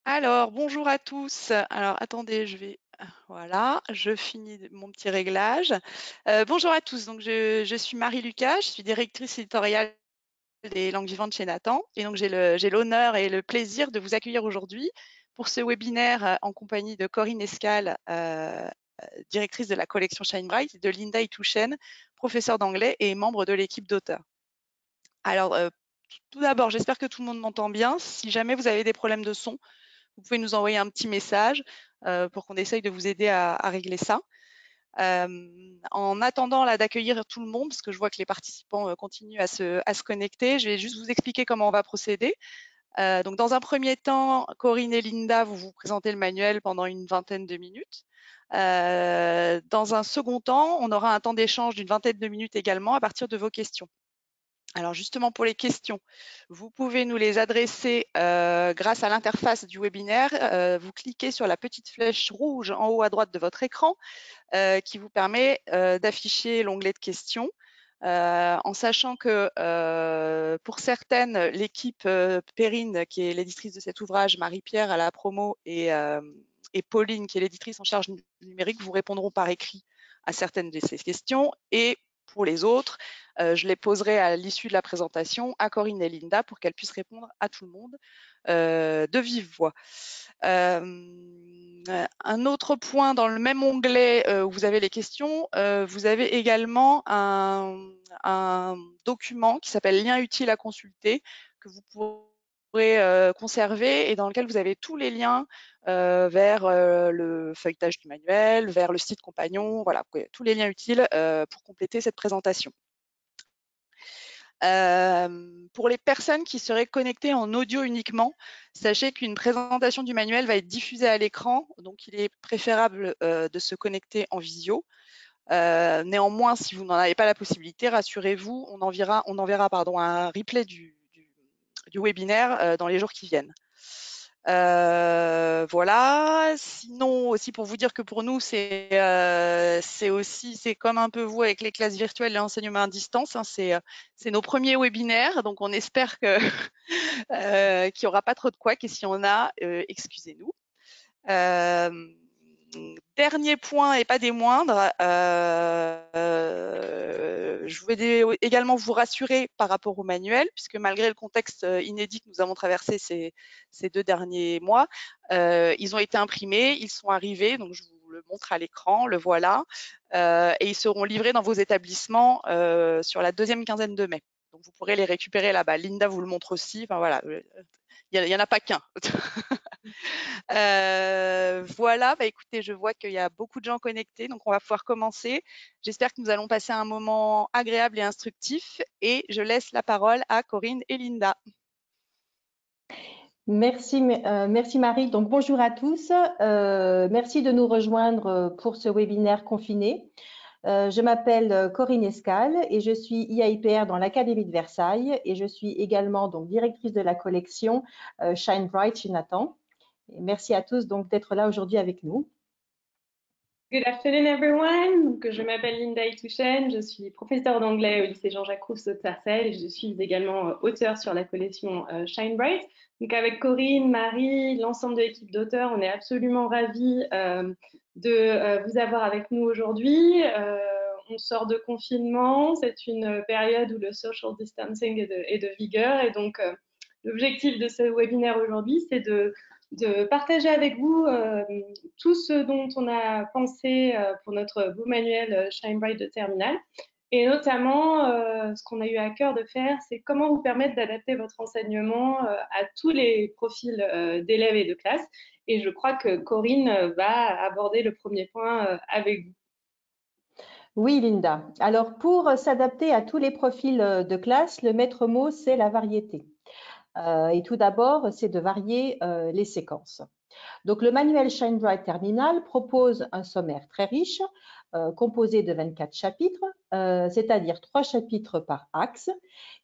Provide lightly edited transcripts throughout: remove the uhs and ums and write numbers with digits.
Alors, bonjour à tous. Alors, attendez, voilà, je finis mon petit réglage. Bonjour à tous. Donc, je suis Marie Lucas, je suis directrice éditoriale des langues vivantes chez Nathan. Et donc, j'ai l'honneur et le plaisir de vous accueillir aujourd'hui pour ce webinaire en compagnie de Corinne Escal, directrice de la collection Shine Bright, et de Linda Itouchen, professeure d'anglais et membre de l'équipe d'auteurs. Alors, tout d'abord, j'espère que tout le monde m'entend bien. Si jamais vous avez des problèmes de son, vous pouvez nous envoyer un petit message pour qu'on essaye de vous aider à régler ça. En attendant là d'accueillir tout le monde, parce que je vois que les participants continuent à se connecter, je vais juste vous expliquer comment on va procéder. Donc, dans un premier temps, Corinne et Linda, vous présentez le manuel pendant une vingtaine de minutes. Dans un second temps, on aura un temps d'échange d'une vingtaine de minutes également à partir de vos questions. Alors justement pour les questions, vous pouvez nous les adresser grâce à l'interface du webinaire. Vous cliquez sur la petite flèche rouge en haut à droite de votre écran qui vous permet d'afficher l'onglet de questions. En sachant que pour certaines, l'équipe Perrine, qui est l'éditrice de cet ouvrage, Marie-Pierre à la promo et Pauline, qui est l'éditrice en charge numérique, vous répondront par écrit à certaines de ces questions. Et pour les autres, je les poserai à l'issue de la présentation à Corinne et Linda pour qu'elles puissent répondre à tout le monde de vive voix. Un autre point dans le même onglet où vous avez les questions, vous avez également un document qui s'appelle Lien utile à consulter que vous pourrez conserver et dans lequel vous avez tous les liens vers le feuilletage du manuel, vers le site compagnon, voilà, tous les liens utiles pour compléter cette présentation. Pour les personnes qui seraient connectées en audio uniquement, sachez qu'une présentation du manuel va être diffusée à l'écran, donc il est préférable de se connecter en visio. Néanmoins, si vous n'en avez pas la possibilité, rassurez-vous, on enverra un replay du webinaire dans les jours qui viennent. Voilà. Sinon, aussi pour vous dire que pour nous, c'est comme un peu vous avec les classes virtuelles et l'enseignement à distance. Hein, c'est nos premiers webinaires, donc on espère que qu'il n'y aura pas trop de couacs et si on a, excusez-nous. Dernier point et pas des moindres, je voulais également vous rassurer par rapport au manuel, puisque malgré le contexte inédit que nous avons traversé ces 2 derniers mois, ils ont été imprimés, ils sont arrivés, donc je vous le montre à l'écran, le voilà, et ils seront livrés dans vos établissements sur la 2e quinzaine de mai. Donc vous pourrez les récupérer là-bas. Linda vous le montre aussi, enfin voilà, il n'y en a pas qu'un. Voilà, bah, écoutez, je vois qu'il y a beaucoup de gens connectés, donc on va pouvoir commencer. J'espère que nous allons passer un moment agréable et instructif et je laisse la parole à Corinne et Linda. Merci Marie. Donc bonjour à tous. Merci de nous rejoindre pour ce webinaire confiné. Je m'appelle Corinne Escal et je suis IAIPR dans l'Académie de Versailles et je suis également donc directrice de la collection Shine Bright chez Nathan. Et merci à tous donc d'être là aujourd'hui avec nous. Good afternoon everyone. Donc, je m'appelle Linda Itouchen, je suis professeure d'anglais au lycée Jean-Jacques Rousseau de Sarcelles et je suis également auteure sur la collection Shine Bright. Donc avec Corinne, Marie, l'ensemble de l'équipe d'auteurs, on est absolument ravis de vous avoir avec nous aujourd'hui. On sort de confinement, c'est une période où le social distancing est de vigueur et donc l'objectif de ce webinaire aujourd'hui, c'est de partager avec vous tout ce dont on a pensé pour notre beau manuel Shine Bright de Terminal. Et notamment, ce qu'on a eu à cœur de faire, c'est comment vous permettre d'adapter votre enseignement à tous les profils d'élèves et de classe. Et je crois que Corinne va aborder le premier point avec vous. Oui, Linda. Alors, pour s'adapter à tous les profils de classe, le maître mot, c'est la variété. Et tout d'abord, c'est de varier les séquences. Donc, le manuel Shine Bright Terminal propose un sommaire très riche, composé de 24 chapitres, c'est-à-dire 3 chapitres par axe,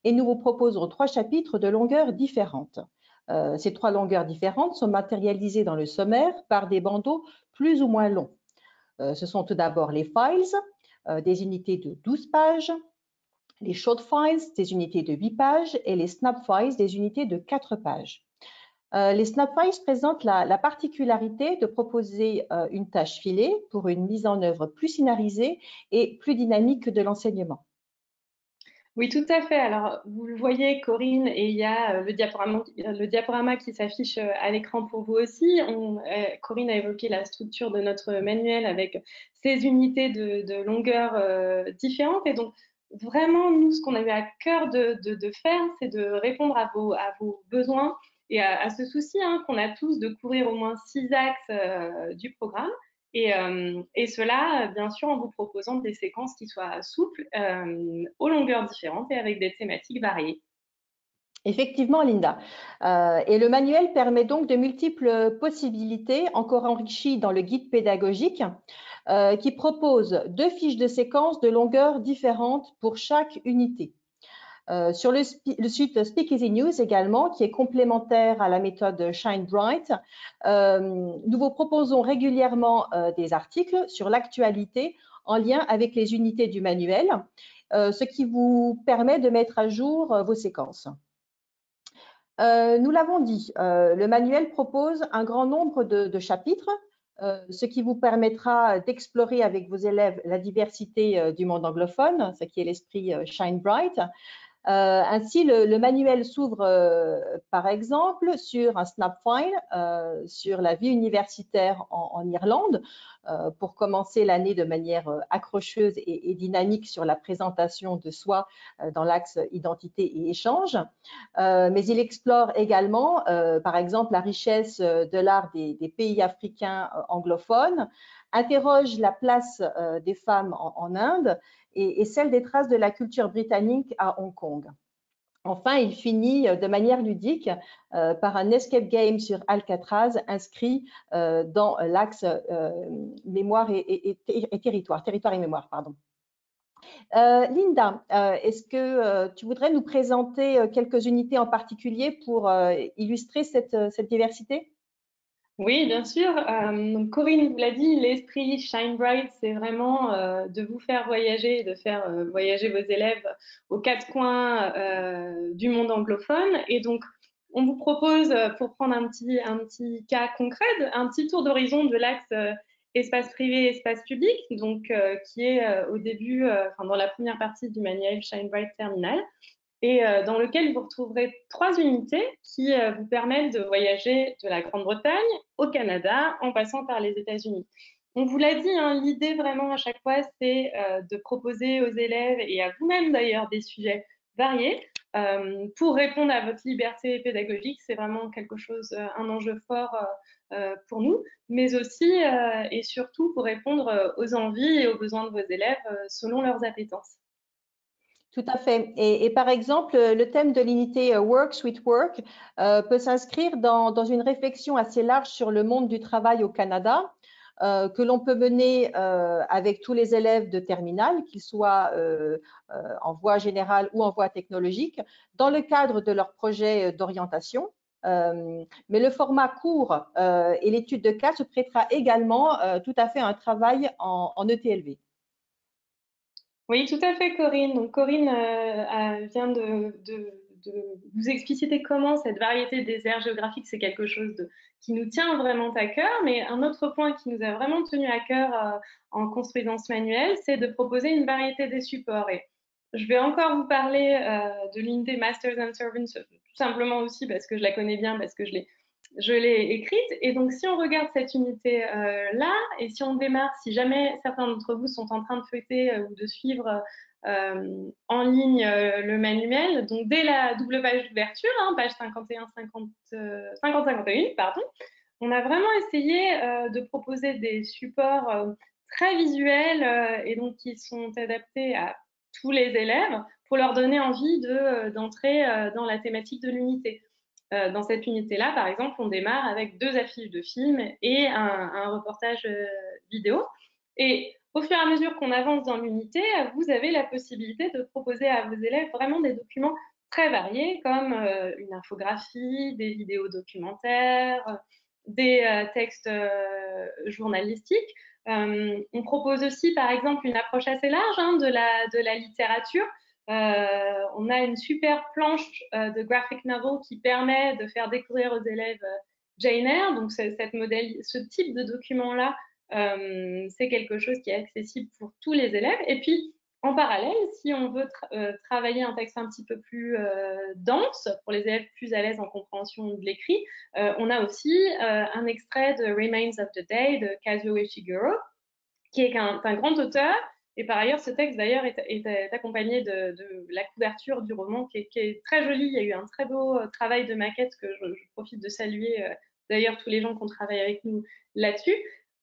et nous vous proposons 3 chapitres de longueurs différentes. Ces 3 longueurs différentes sont matérialisées dans le sommaire par des bandeaux plus ou moins longs. Ce sont tout d'abord les files, des unités de 12 pages, les short files, des unités de 8 pages, et les snap files, des unités de 4 pages. Les Snapfiles présentent la particularité de proposer une tâche filée pour une mise en œuvre plus scénarisée et plus dynamique de l'enseignement. Oui, tout à fait. Alors, vous le voyez, Corinne, et il y a le diaporama qui s'affiche à l'écran pour vous aussi. Corinne a évoqué la structure de notre manuel avec 16 unités de longueur différentes. Et donc, vraiment, nous, ce qu'on a eu à cœur de faire, c'est de répondre à vos besoins et à ce souci qu'on a tous de couvrir au moins 6 axes du programme. Et cela, bien sûr, en vous proposant des séquences qui soient souples, aux longueurs différentes et avec des thématiques variées. Effectivement, Linda. Et le manuel permet donc de multiples possibilités, encore enrichies dans le guide pédagogique, qui propose 2 fiches de séquences de longueurs différentes pour chaque unité. Sur le site Speakeasy News également, qui est complémentaire à la méthode Shine Bright, nous vous proposons régulièrement des articles sur l'actualité en lien avec les unités du manuel, ce qui vous permet de mettre à jour vos séquences. Nous l'avons dit, le manuel propose un grand nombre de chapitres, ce qui vous permettra d'explorer avec vos élèves la diversité du monde anglophone, ce qui est l'esprit Shine Bright. Ainsi, le manuel s'ouvre par exemple sur un Snapfile sur la vie universitaire en Irlande pour commencer l'année de manière accrocheuse et dynamique sur la présentation de soi dans l'axe identité et échange. Mais il explore également par exemple la richesse de l'art des pays africains anglophones, interroge la place des femmes en Inde et celle des traces de la culture britannique à Hong Kong. Enfin, il finit de manière ludique par un escape game sur Alcatraz inscrit dans l'axe mémoire et territoire et mémoire, pardon. Linda, est-ce que tu voudrais nous présenter quelques unités en particulier pour illustrer cette diversité? Oui, bien sûr. Donc Corinne vous l'a dit, l'esprit Shine Bright, c'est vraiment de vous faire voyager, de faire voyager vos élèves aux 4 coins du monde anglophone. Et donc, on vous propose, pour prendre un petit cas concret, un petit tour d'horizon de l'axe espace privé, espace public, donc qui est au début, dans la première partie du manuel Shine Bright Terminal, et dans lequel vous retrouverez 3 unités qui vous permettent de voyager de la Grande-Bretagne au Canada en passant par les États-Unis. On vous l'a dit, l'idée vraiment à chaque fois, c'est de proposer aux élèves et à vous-même d'ailleurs des sujets variés pour répondre à votre liberté pédagogique. C'est vraiment quelque chose, un enjeu fort pour nous, mais aussi et surtout pour répondre aux envies et aux besoins de vos élèves selon leurs appétences. Tout à fait. Et par exemple, le thème de l'unité Work, Sweet Work peut s'inscrire dans une réflexion assez large sur le monde du travail au Canada, que l'on peut mener avec tous les élèves de terminale, qu'ils soient en voie générale ou en voie technologique, dans le cadre de leur projet d'orientation. Mais le format court et l'étude de cas se prêtera également tout à fait à un travail en ETLV. Oui, tout à fait, Corinne. Donc, Corinne vient de vous expliciter comment cette variété des aires géographiques, c'est quelque chose qui nous tient vraiment à cœur. Mais un autre point qui nous a vraiment tenu à cœur en construisant ce manuel, c'est de proposer une variété des supports. Et je vais encore vous parler de l'unité Masters and Servants, tout simplement aussi parce que je la connais bien, parce que je l'ai écrite. Et donc, si on regarde cette unité-là, et si on démarre, si jamais certains d'entre vous sont en train de feuilleter ou de suivre en ligne le manuel, donc dès la double page d'ouverture, page 50-51, pardon, on a vraiment essayé de proposer des supports très visuels et donc qui sont adaptés à tous les élèves pour leur donner envie d'entrer dans la thématique de l'unité. Dans cette unité-là, par exemple, on démarre avec 2 affiches de films et un reportage vidéo. Et au fur et à mesure qu'on avance dans l'unité, vous avez la possibilité de proposer à vos élèves vraiment des documents très variés, comme une infographie, des vidéos documentaires, des textes journalistiques. On propose aussi, par exemple, une approche assez large de la littérature, On a une super planche de graphic novel qui permet de faire découvrir aux élèves Jane Eyre. Donc, ce type de document-là, c'est quelque chose qui est accessible pour tous les élèves. Et puis, en parallèle, si on veut travailler un texte un petit peu plus dense, pour les élèves plus à l'aise en compréhension de l'écrit, on a aussi un extrait de Remains of the Day de Kazuo Ishiguro, qui est un grand auteur. Et par ailleurs, ce texte d'ailleurs est accompagné de la couverture du roman qui est très jolie. Il y a eu un très beau travail de maquette que je profite de saluer d'ailleurs tous les gens qui ont travaillé avec nous là-dessus.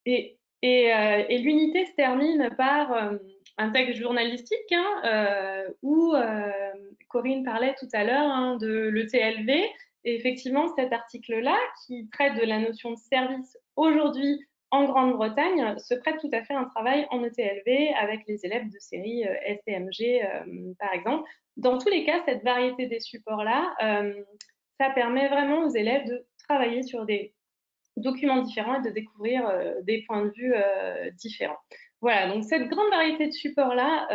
Et l'unité se termine par un texte journalistique où Corinne parlait tout à l'heure de l'ETLV. Et effectivement, cet article-là, qui traite de la notion de service aujourd'hui en Grande-Bretagne, se prête tout à fait à un travail en ETLV avec les élèves de série STMG, par exemple. Dans tous les cas, cette variété des supports-là, ça permet vraiment aux élèves de travailler sur des documents différents et de découvrir des points de vue différents. Voilà, donc cette grande variété de supports-là,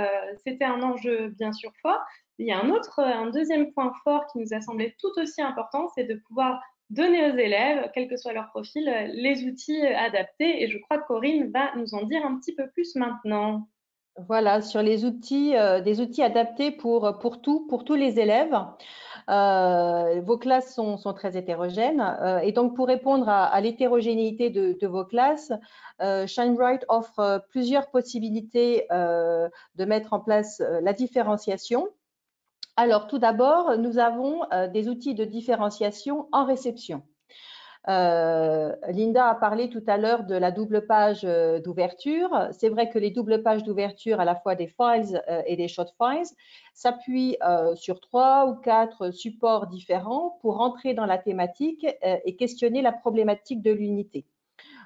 c'était un enjeu bien sûr fort. Il y a un deuxième point fort qui nous a semblé tout aussi important, c'est de pouvoir donner aux élèves, quel que soit leur profil, les outils adaptés. Et je crois que Corinne va nous en dire un petit peu plus maintenant. Voilà, sur les outils, des outils adaptés pour tous les élèves. Vos classes sont très hétérogènes et donc pour répondre à l'hétérogénéité de vos classes, ShineBright offre plusieurs possibilités de mettre en place la différenciation. Alors tout d'abord, nous avons des outils de différenciation en réception. Linda a parlé tout à l'heure de la double page d'ouverture. C'est vrai que les doubles pages d'ouverture, à la fois des files et des short files, s'appuient sur 3 ou 4 supports différents pour entrer dans la thématique et questionner la problématique de l'unité.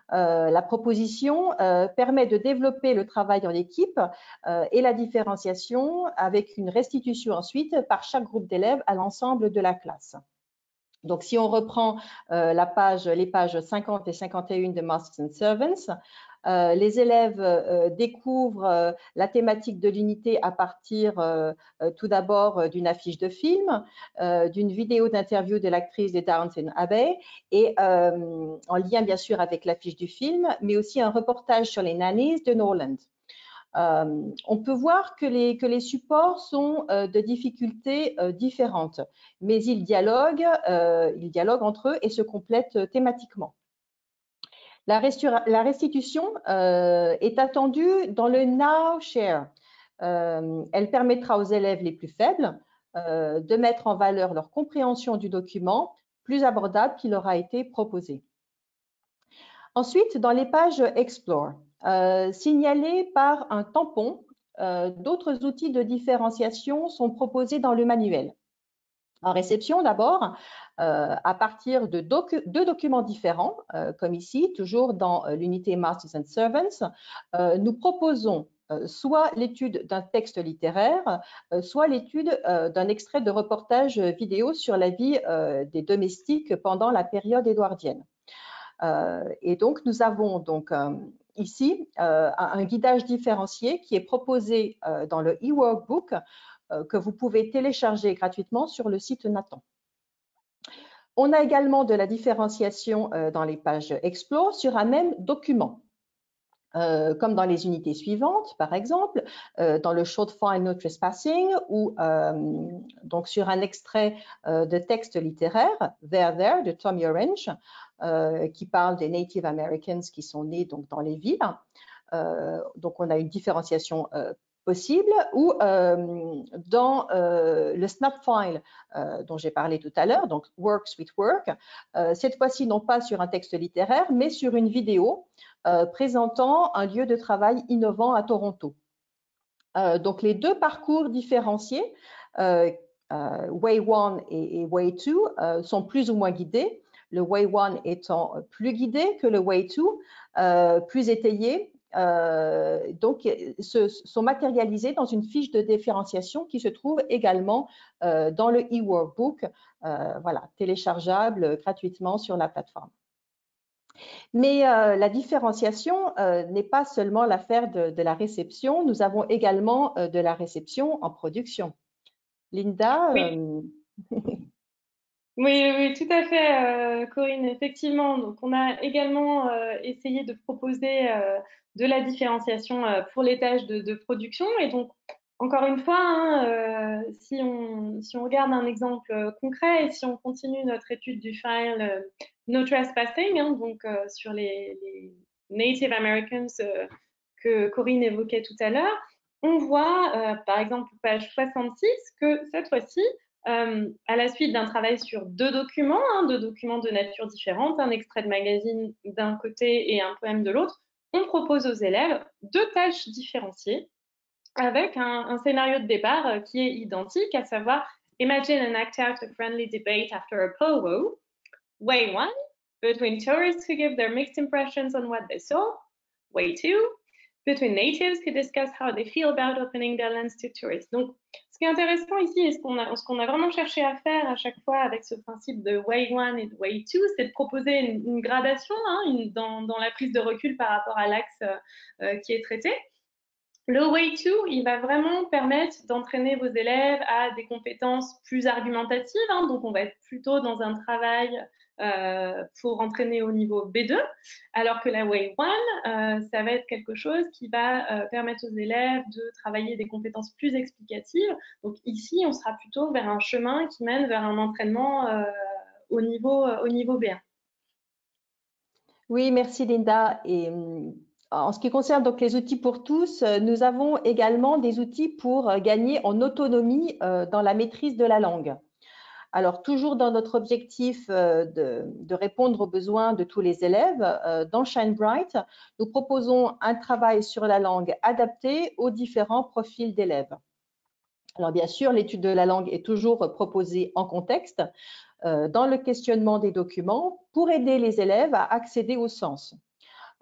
La proposition permet de développer le travail en équipe et la différenciation avec une restitution ensuite par chaque groupe d'élèves à l'ensemble de la classe. Donc, si on reprend les pages 50 et 51 de Masters and Servants, les élèves découvrent la thématique de l'unité à partir tout d'abord d'une affiche de film, d'une vidéo d'interview de l'actrice de Downton Abbey et en lien bien sûr avec l'affiche du film, mais aussi un reportage sur les nannies de Norland. On peut voir que les supports sont de difficultés différentes, mais ils dialoguent entre eux et se complètent thématiquement. La restitution est attendue dans le Now Share. Elle permettra aux élèves les plus faibles de mettre en valeur leur compréhension du document plus abordable qui leur a été proposé. Ensuite, dans les pages Explore, signalés par un tampon, d'autres outils de différenciation sont proposés dans le manuel. En réception, d'abord, à partir de deux documents différents, comme ici, toujours dans l'unité Masters and Servants, nous proposons soit l'étude d'un texte littéraire, soit l'étude d'un extrait de reportage vidéo sur la vie des domestiques pendant la période édouardienne. Et donc, nous avons donc ici un guidage différencié qui est proposé dans le e-workbook que vous pouvez télécharger gratuitement sur le site Nathan. On a également de la différenciation dans les pages Explore sur un même document. Comme dans les unités suivantes, par exemple, dans le Short File No Trespassing ou donc sur un extrait de texte littéraire, There de Tommy Orange, qui parle des Native Americans qui sont nés donc dans les villes. Donc on a une différenciation possible, ou dans le Snap File dont j'ai parlé tout à l'heure, donc Work Sweet Work, cette fois-ci non pas sur un texte littéraire, mais sur une vidéo présentant un lieu de travail innovant à Toronto. Donc les deux parcours différenciés, Way 1 et Way 2, sont plus ou moins guidés, le Way 1 étant plus guidé que le Way 2, plus étayé. Donc, sont matérialisés dans une fiche de différenciation qui se trouve également dans le e-workbook, voilà, téléchargeable gratuitement sur la plateforme. Mais la différenciation n'est pas seulement l'affaire de la réception, nous avons également de la réception en production. Linda, Oui. Oui, oui, tout à fait, Corinne, effectivement. Donc, on a également essayé de proposer de la différenciation pour les tâches de production. Et donc, encore une fois, hein, si on regarde un exemple concret et si on continue notre étude du file No Trespassing, hein, donc sur les Native Americans que Corinne évoquait tout à l'heure, on voit, par exemple, page 66, que cette fois-ci, à la suite d'un travail sur deux documents, hein, deux documents de nature différente, un extrait de magazine d'un côté et un poème de l'autre, on propose aux élèves deux tâches différenciées avec un scénario de départ qui est identique, à savoir Imagine and act out a friendly debate after a powwow. Way 1, between tourists who give their mixed impressions on what they saw. Way 2, between natives who discuss how they feel about opening their lands to tourists. Donc, ce qui est intéressant ici, et ce qu'on a vraiment cherché à faire à chaque fois avec ce principe de Way 1 et de Way 2, c'est de proposer une gradation hein, dans la prise de recul par rapport à l'axe qui est traité. Le Way 2, il va vraiment permettre d'entraîner vos élèves à des compétences plus argumentatives. Hein, donc, on va être plutôt dans un travail pour entraîner au niveau B2, alors que la Way 1, ça va être quelque chose qui va permettre aux élèves de travailler des compétences plus explicatives. Donc, ici, on sera plutôt vers un chemin qui mène vers un entraînement au niveau B1. oui, merci Linda. Et en ce qui concerne donc les outils pour tous, nous avons également des outils pour gagner en autonomie dans la maîtrise de la langue. Alors, toujours dans notre objectif de répondre aux besoins de tous les élèves, dans Shine Bright, nous proposons un travail sur la langue adapté aux différents profils d'élèves. Alors, bien sûr, l'étude de la langue est toujours proposée en contexte, dans le questionnement des documents, pour aider les élèves à accéder au sens.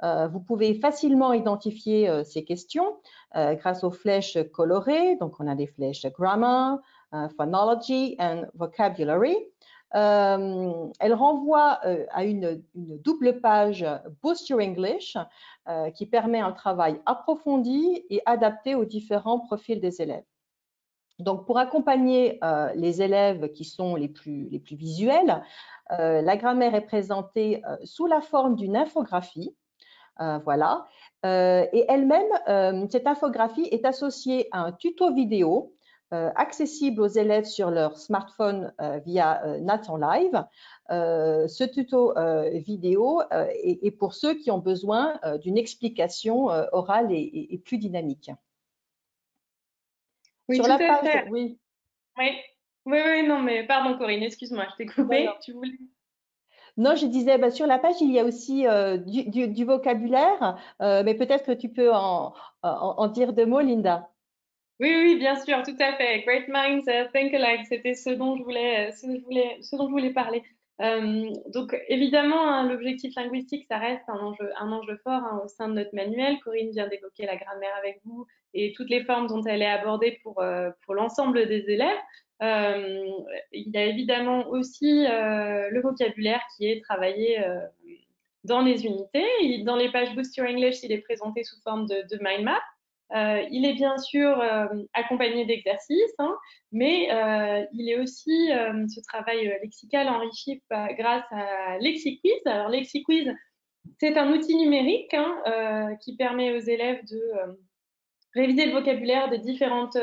Vous pouvez facilement identifier ces questions grâce aux flèches colorées. Donc, on a des flèches grammar, phonology and vocabulary. Elle renvoie à une double page Boost Your English qui permet un travail approfondi et adapté aux différents profils des élèves. Donc, pour accompagner les élèves qui sont les plus visuels, la grammaire est présentée sous la forme d'une infographie. Voilà. Et elle-même, cette infographie est associée à un tuto vidéo accessible aux élèves sur leur smartphone via Nathan Live. Ce tuto vidéo est pour ceux qui ont besoin d'une explication orale et plus dynamique. Oui, Sur tout la à page, fait. oui. Oui, oui, oui, non, mais pardon Corinne, excuse-moi, je t'ai coupé. Non, Tu voulais... non, je disais, sur la page, il y a aussi du vocabulaire, mais peut-être que tu peux en dire deux mots, Linda. Oui, oui, bien sûr, tout à fait. Great minds think alike, c'était ce dont ce dont je voulais parler. Donc, évidemment, hein, l'objectif linguistique, ça reste un enjeu fort hein, au sein de notre manuel. Corinne vient d'évoquer la grammaire avec vous et toutes les formes dont elle est abordée pour l'ensemble des élèves. Euh, il y a évidemment aussi le vocabulaire qui est travaillé dans les unités. Dans les pages Boost Your English, il est présenté sous forme de mind map. Il est bien sûr accompagné d'exercices, hein, mais il est aussi ce travail lexical enrichi grâce à LexiQuiz. Alors LexiQuiz, c'est un outil numérique hein, qui permet aux élèves de réviser le vocabulaire des différentes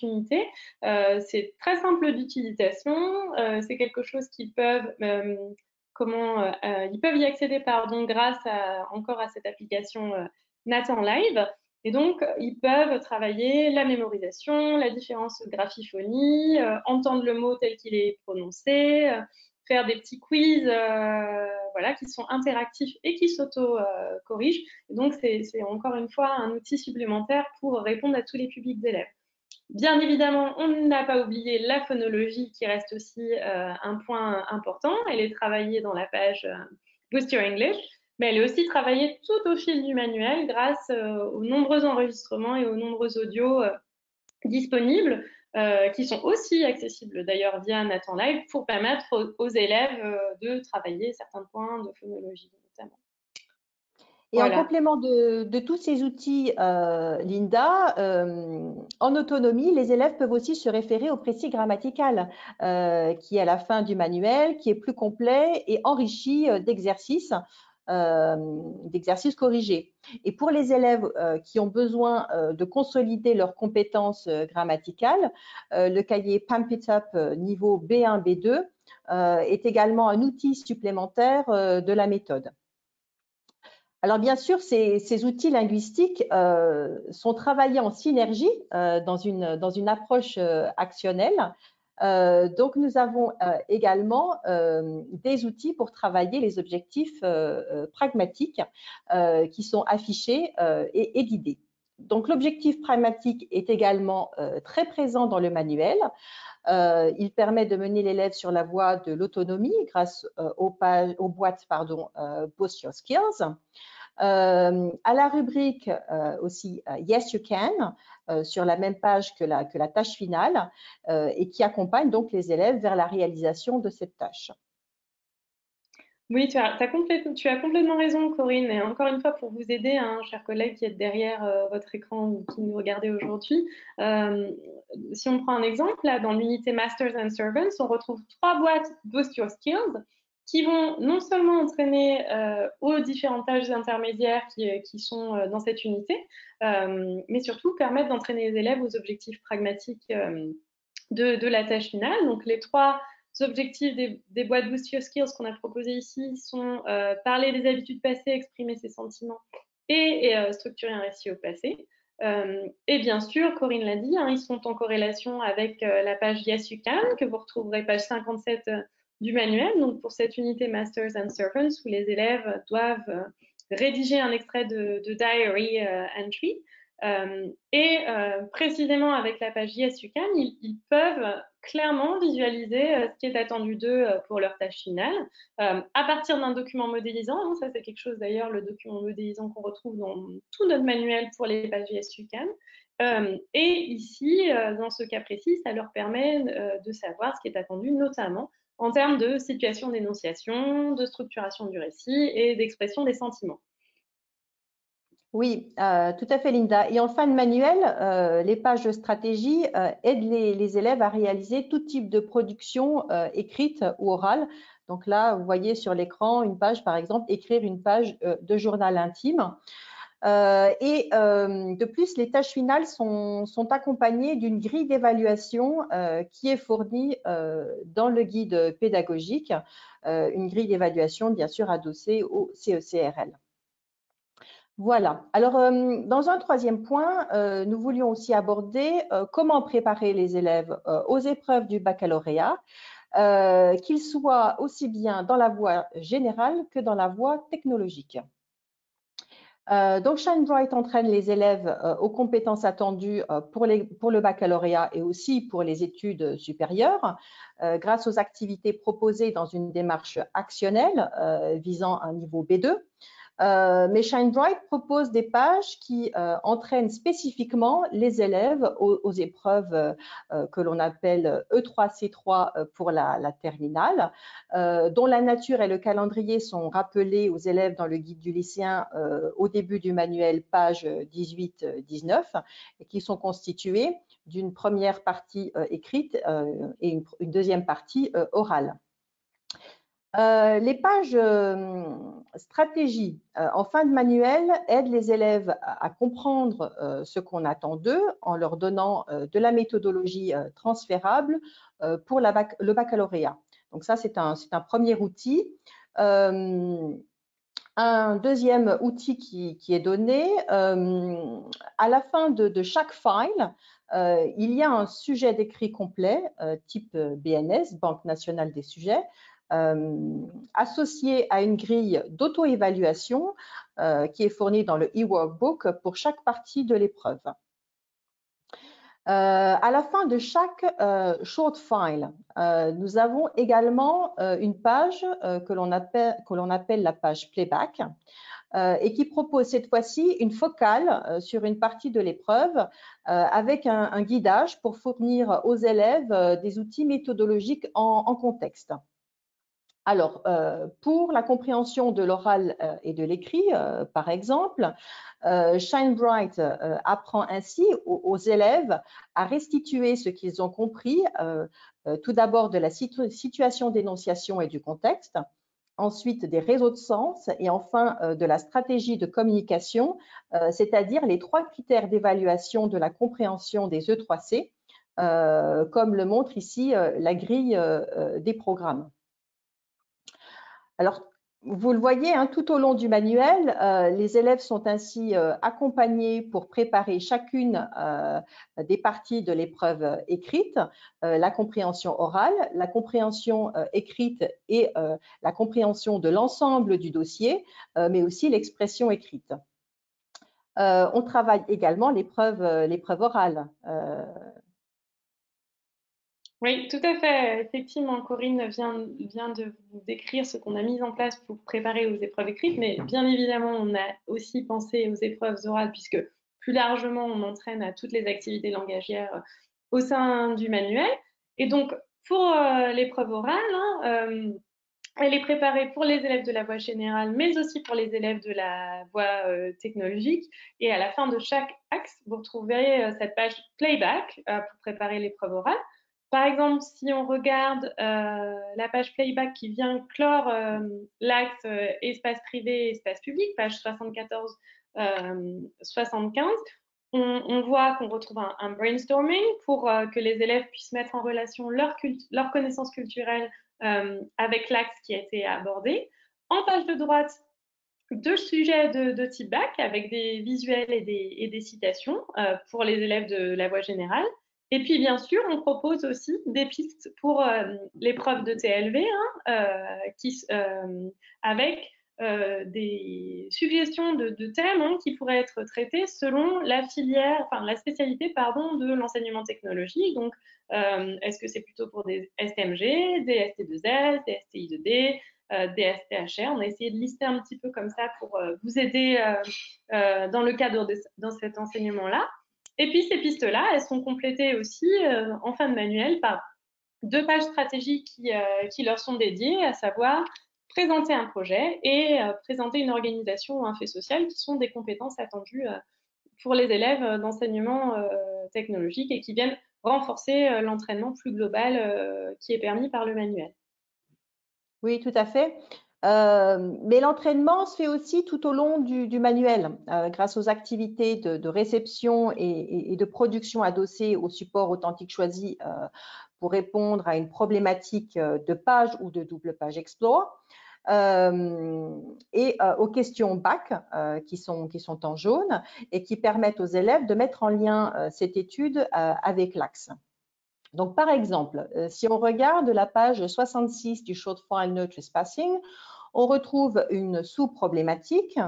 unités. C'est très simple d'utilisation. C'est quelque chose qu'ils peuvent ils peuvent y accéder pardon, grâce encore à cette application Nathan Live. Et donc, ils peuvent travailler la mémorisation, la différence de graphiphonie, entendre le mot tel qu'il est prononcé, faire des petits quiz voilà, qui sont interactifs et qui s'auto-corrigent. Donc, c'est encore une fois un outil supplémentaire pour répondre à tous les publics d'élèves. Bien évidemment, on n'a pas oublié la phonologie qui reste aussi un point important. Elle est travaillée dans la page Boost Your English, mais elle est aussi travaillée tout au fil du manuel grâce aux nombreux enregistrements et aux nombreux audios disponibles qui sont aussi accessibles d'ailleurs via Nathan Live pour permettre aux élèves de travailler certains points de phonologie notamment. Et en complément de tous ces outils, Linda, en autonomie, les élèves peuvent aussi se référer au précis grammatical qui est à la fin du manuel, qui est plus complet et enrichi d'exercices corrigés. Et pour les élèves qui ont besoin de consolider leurs compétences grammaticales, le cahier Pump It Up niveau B1, B2 est également un outil supplémentaire de la méthode. Alors bien sûr, ces outils linguistiques sont travaillés en synergie dans une approche actionnelle. Donc nous avons également des outils pour travailler les objectifs pragmatiques qui sont affichés et guidés. Donc l'objectif pragmatique est également très présent dans le manuel. Il permet de mener l'élève sur la voie de l'autonomie grâce aux boîtes Boost Your Skills. À la rubrique aussi Yes You Can sur la même page que la tâche finale et qui accompagne donc les élèves vers la réalisation de cette tâche. Oui, tu as complètement raison, Corinne. Et encore une fois, pour vous aider, hein, chers collègues qui êtes derrière votre écran ou qui nous regardez aujourd'hui, si on prend un exemple, là, dans l'unité Masters and Servants, on retrouve 3 boîtes Boost Your Skills qui vont non seulement entraîner aux différentes tâches intermédiaires qui sont dans cette unité, mais surtout permettre d'entraîner les élèves aux objectifs pragmatiques de la tâche finale. Donc, les 3 objectifs des boîtes Boost Your Skills qu'on a proposées ici sont parler des habitudes passées, exprimer ses sentiments et structurer un récit au passé. Et bien sûr, Corinne l'a dit, hein, ils sont en corrélation avec la page Yes You Can, que vous retrouverez page 57 du manuel, donc pour cette unité Masters and Servants, où les élèves doivent rédiger un extrait de diary entry. Précisément avec la page Yes You Can, ils peuvent clairement visualiser ce qui est attendu d'eux pour leur tâche finale à partir d'un document modélisant. Hein, ça, c'est quelque chose d'ailleurs, le document modélisant qu'on retrouve dans tout notre manuel pour les pages Yes You Can. Et ici, dans ce cas précis, ça leur permet de savoir ce qui est attendu, notamment en termes de situation d'énonciation, de structuration du récit et d'expression des sentiments. Oui, tout à fait, Linda. Et en fin de manuel, les pages de stratégie aident les élèves à réaliser tout type de production écrite ou orale. Donc là, vous voyez sur l'écran une page, par exemple, écrire une page de journal intime. De plus, les tâches finales sont accompagnées d'une grille d'évaluation qui est fournie dans le guide pédagogique, une grille d'évaluation bien sûr adossée au CECRL. Voilà. Alors, dans un troisième point, nous voulions aussi aborder comment préparer les élèves aux épreuves du baccalauréat, qu'ils soient aussi bien dans la voie générale que dans la voie technologique. Donc, Shine Bright entraîne les élèves aux compétences attendues pour le baccalauréat et aussi pour les études supérieures grâce aux activités proposées dans une démarche actionnelle visant un niveau B2. Mais Shine Bright propose des pages qui entraînent spécifiquement les élèves aux épreuves que l'on appelle E3-C3 pour la terminale, dont la nature et le calendrier sont rappelés aux élèves dans le guide du lycéen au début du manuel, page 18-19, et qui sont constitués d'une première partie écrite et une deuxième partie orale. Les pages stratégie en fin de manuel aident les élèves à comprendre ce qu'on attend d'eux en leur donnant de la méthodologie transférable pour le baccalauréat. Donc ça, c'est un premier outil. Un deuxième outil qui est donné, à la fin de chaque file, il y a un sujet d'écrit complet, type BNS, Banque nationale des sujets, associé à une grille d'auto-évaluation qui est fournie dans le e-workbook pour chaque partie de l'épreuve. À la fin de chaque short file, nous avons également une page que l'on appelle la page playback et qui propose cette fois-ci une focale sur une partie de l'épreuve avec un guidage pour fournir aux élèves des outils méthodologiques en contexte. Alors, pour la compréhension de l'oral et de l'écrit, par exemple, Shine Bright apprend ainsi aux élèves à restituer ce qu'ils ont compris, tout d'abord de la situation d'énonciation et du contexte, ensuite des réseaux de sens et enfin de la stratégie de communication, c'est-à-dire les 3 critères d'évaluation de la compréhension des E3C, comme le montre ici la grille des programmes. Alors, vous le voyez, hein, tout au long du manuel, les élèves sont ainsi accompagnés pour préparer chacune des parties de l'épreuve écrite, la compréhension orale, la compréhension écrite et la compréhension de l'ensemble du dossier, mais aussi l'expression écrite. On travaille également l'épreuve orale. Oui, tout à fait. Effectivement, Corinne vient de vous décrire ce qu'on a mis en place pour préparer aux épreuves écrites, mais bien évidemment, on a aussi pensé aux épreuves orales, puisque plus largement, on entraîne à toutes les activités langagières au sein du manuel. Et donc, pour l'épreuve orale, hein, elle est préparée pour les élèves de la voie générale, mais aussi pour les élèves de la voie technologique. Et à la fin de chaque axe, vous retrouverez cette page playback pour préparer l'épreuve orale. Par exemple, si on regarde la page playback qui vient clore l'axe espace privé, espace public, page 74-75, on voit qu'on retrouve un brainstorming pour que les élèves puissent mettre en relation leur connaissances culturelles avec l'axe qui a été abordé. En page de droite, 2 sujets de type bac avec des visuels et des citations pour les élèves de la voie générale. Et puis, bien sûr, on propose aussi des pistes pour l'épreuve de TLV, avec des suggestions de thèmes qui pourraient être traités selon la filière, enfin la spécialité, pardon, de l'enseignement technologique. Donc, est-ce que c'est plutôt pour des STMG, des ST2S, des STI2D, des STHR? On a essayé de lister un petit peu comme ça pour vous aider dans le cadre dans cet enseignement-là. Et puis ces pistes-là, elles sont complétées aussi en fin de manuel par 2 pages stratégiques qui leur sont dédiées, à savoir présenter un projet et présenter une organisation ou un fait social, qui sont des compétences attendues pour les élèves d'enseignement technologique et qui viennent renforcer l'entraînement plus global qui est permis par le manuel. Oui, tout à fait. Mais l'entraînement se fait aussi tout au long du manuel, grâce aux activités de réception et de production adossées au support authentique choisi pour répondre à une problématique de page ou de double page explore, et aux questions bac qui sont en jaune et qui permettent aux élèves de mettre en lien cette étude avec l'axe. Donc, par exemple, si on regarde la page 66 du Shortfile No Trespassing, on retrouve une sous-problématique,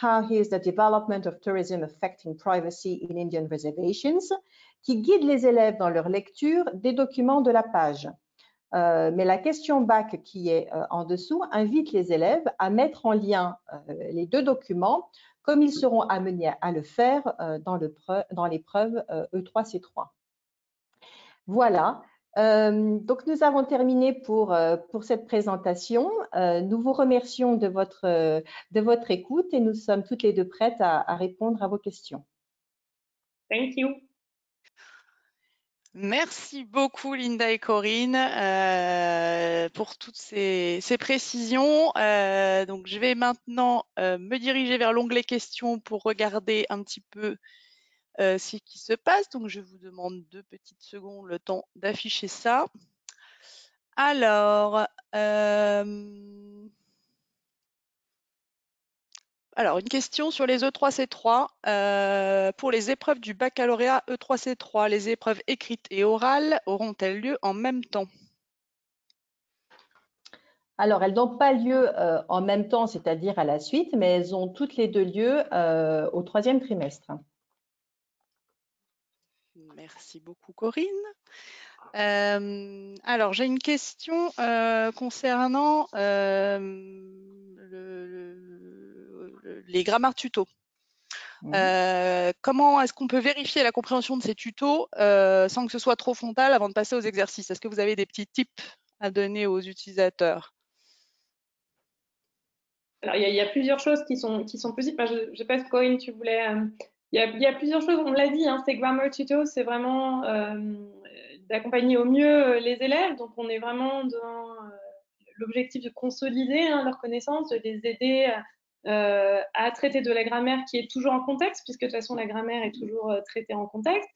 How is the development of tourism affecting privacy in Indian reservations, qui guide les élèves dans leur lecture des documents de la page. Mais la question bac qui est en dessous invite les élèves à mettre en lien les 2 documents, comme ils seront amenés à le faire dans l'épreuve E3C3. Voilà, donc nous avons terminé pour cette présentation. Nous vous remercions de votre écoute et nous sommes toutes les 2 prêtes à répondre à vos questions. Thank you. Merci beaucoup Linda et Corinne pour toutes ces précisions. Donc je vais maintenant me diriger vers l'onglet questions pour regarder un petit peu ce qui se passe. Donc je vous demande 2 petites secondes le temps d'afficher ça. Alors, une question sur les E3C3. Pour les épreuves du baccalauréat E3C3, les épreuves écrites et orales auront-elles lieu en même temps? Alors, elles n'ont pas lieu en même temps, c'est-à-dire à la suite, mais elles ont toutes les 2 lieu au 3e trimestre. Merci beaucoup, Corinne. Alors, j'ai une question concernant les grammaires tutos. Comment est-ce qu'on peut vérifier la compréhension de ces tutos sans que ce soit trop frontal avant de passer aux exercices? Est-ce que vous avez des petits tips à donner aux utilisateurs? Alors, il y a plusieurs choses qui sont possibles. Enfin, je ne sais pas si Corinne, tu voulais. Il y a plusieurs choses, on l'a dit, hein, ces Grammar Tutos, c'est vraiment d'accompagner au mieux les élèves. Donc, on est vraiment dans l'objectif de consolider hein, leurs connaissances, de les aider à traiter de la grammaire qui est toujours en contexte, puisque de toute façon, la grammaire est toujours traitée en contexte.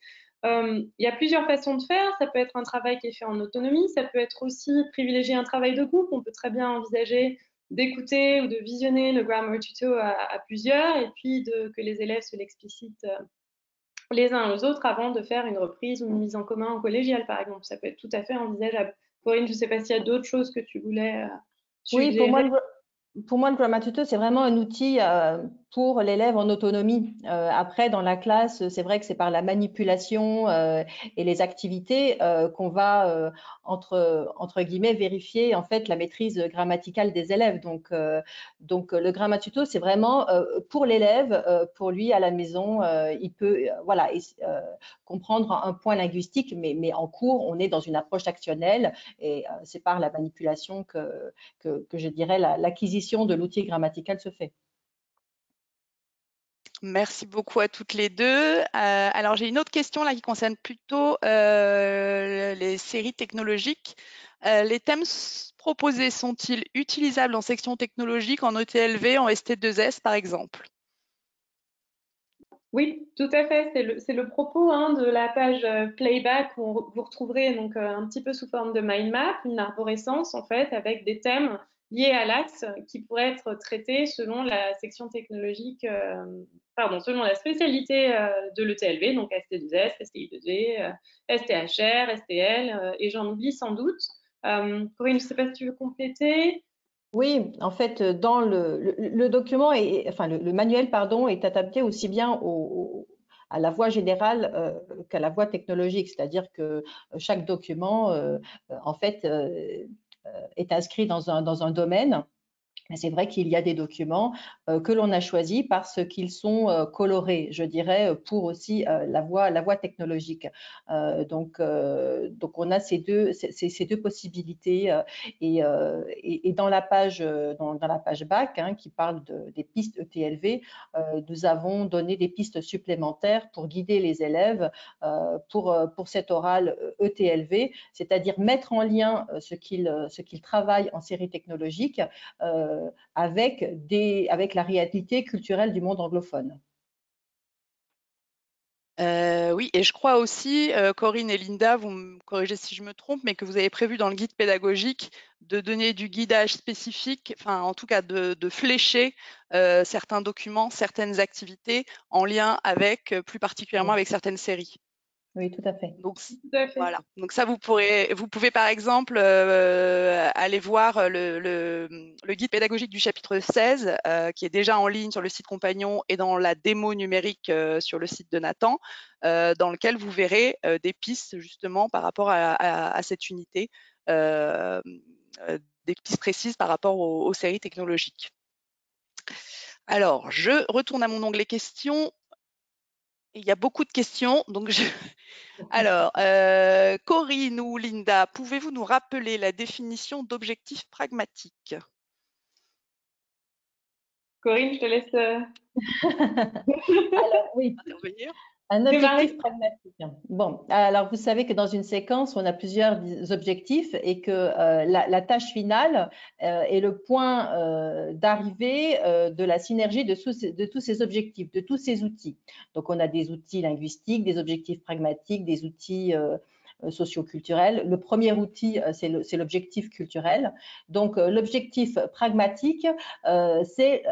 Il y a plusieurs façons de faire. Ça peut être un travail qui est fait en autonomie. Ça peut être aussi privilégier un travail de groupe. On peut très bien envisager d'écouter ou de visionner le Grammar Tuto à plusieurs et puis que les élèves se l'explicitent les uns aux autres avant de faire une reprise ou une mise en commun en collégial, par exemple. Ça peut être tout à fait envisageable. Corinne, je ne sais pas s'il y a d'autres choses que tu voulais Oui, suggérer. pour moi, le Grammar Tutor, c'est vraiment un outil pour l'élève en autonomie. Après, dans la classe, c'est vrai que c'est par la manipulation et les activités qu'on va, entre guillemets, vérifier en fait la maîtrise grammaticale des élèves. Donc le Grammar Tutor, c'est vraiment pour l'élève, pour lui à la maison, il peut voilà, comprendre un point linguistique, mais en cours, on est dans une approche actionnelle et c'est par la manipulation que je dirais l'acquisition de l'outil grammatical se fait. Merci beaucoup à toutes les deux. Alors, j'ai une autre question là qui concerne plutôt les séries technologiques. Les thèmes proposés sont-ils utilisables en section technologique, en ETLV, en ST2S par exemple? Oui, tout à fait. C'est le propos hein, de la page Playback où vous retrouverez donc un petit peu sous forme de mind map, une arborescence en fait avec des thèmes liés à l'axe qui pourraient être traités selon la section technologique, pardon, selon la spécialité de l'ETLV, donc ST2S, STI2V, STHR, STL, et j'en oublie sans doute. Corinne, je ne sais pas si tu veux compléter. Oui, en fait, dans le document, enfin le manuel, pardon, est adapté aussi bien à la voie générale qu'à la voie technologique, c'est-à-dire que chaque document, en fait, est inscrit dans un domaine. Mais c'est vrai qu'il y a des documents que l'on a choisis parce qu'ils sont colorés, je dirais, pour aussi la voie technologique. Donc, on a ces deux possibilités. Et dans la page, dans la page bac, hein, qui parle des pistes ETLV, nous avons donné des pistes supplémentaires pour guider les élèves pour cet oral ETLV, c'est-à-dire mettre en lien ce qu'ils travaillent en série technologique avec la réalité culturelle du monde anglophone. Oui, et je crois aussi, Corinne et Linda, vous me corrigez si je me trompe, mais que vous avez prévu dans le guide pédagogique de donner du guidage spécifique, enfin en tout cas de flécher certains documents, certaines activités en lien avec, plus particulièrement avec certaines séries. Oui, tout à fait. Donc Tout à fait. voilà. Donc ça, vous pouvez par exemple aller voir le guide pédagogique du chapitre 16, qui est déjà en ligne sur le site Compagnon et dans la démo numérique sur le site de Nathan, dans lequel vous verrez des pistes justement par rapport à cette unité, euh, des pistes précises par rapport aux séries technologiques. Alors, je retourne à mon onglet questions. Il y a beaucoup de questions, donc Alors, Corinne ou Linda, pouvez-vous nous rappeler la définition d'objectif pragmatique? Corinne, je te laisse Alors, oui, Intervenir. un démarrer. objectif pragmatique. Bon, alors vous savez que dans une séquence, on a plusieurs objectifs et que la tâche finale est le point d'arrivée de la synergie de tous ces objectifs, de tous ces outils. Donc, on a des outils linguistiques, des objectifs pragmatiques, des outils socioculturels. Le premier outil, c'est l'objectif culturel. Donc, l'objectif pragmatique, c'est